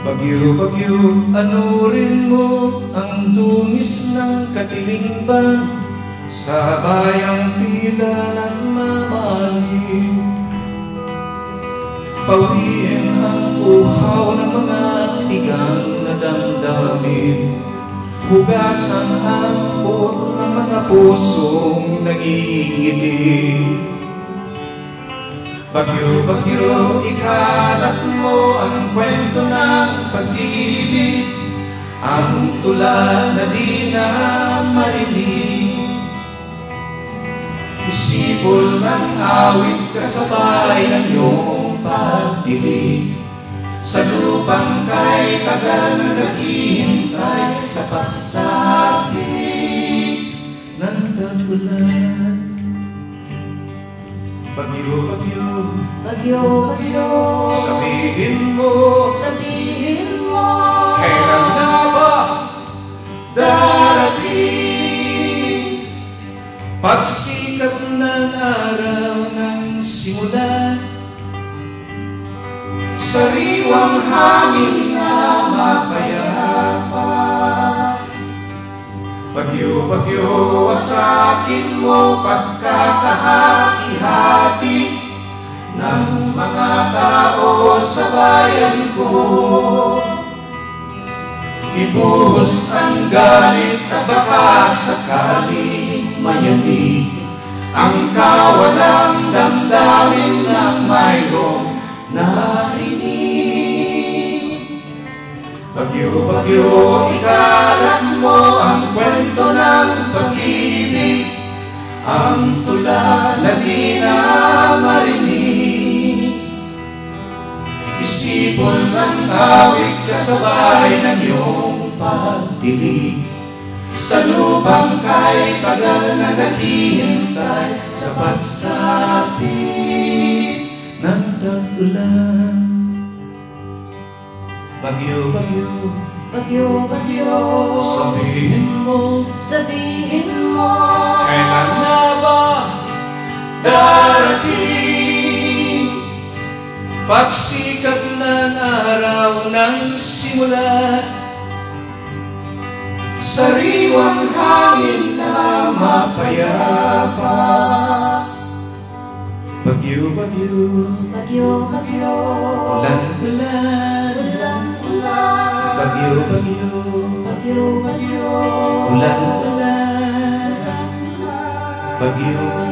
Bagyo-bagyo, anurin mo ang dungis ng katilingban sa bayang tila nagmamahal. Pawiin ang uhaw ng mga tigang na damdamin, hugasan ang buot ng mga pusong nangingiti. Bagyo-bagyo, ikalat mo ang kwento ng pag-ibig, ang tula na di na marinig. Isipol ng awit kasabay ng iyong pagdilig, sa lupang kay tagal na naghihintay sa pagsapit ng tag-ulan. Bagyo-bagyo, bagyo-bagyo, sabihin mo, kailan na ba darating pagsikat ng araw ng simula, sariwang hangin na mapayapa. Bagyo-bagyo, wasakin mo pagkakahati-hati ng mga tao sa bayan ko. Ibuhos ang galit na baka sakaling mayamig ang kawalang damdamin ng mayroong narinig. Bagyo-bagyo, ikalat mo ang kwento ng pag-ibig, ang tula na di na marinig. Isipon ng awit kasabay ng iyong pagdilig, sa lupang kay tagal na naghihintay sa pagsapit ng tag-ulan. Bagyo-bagyo, bagyo-bagyo, sabihin mo, kailan na ba darating pagsikat ng araw ng simula, sariwang hangin na mapayapa. Bagyo-bagyo, bagyo-bagyo, ulan-ulan, bagyo-bagyo, bagyo-bagyo, ulan-ulan, bagyo-bagyo.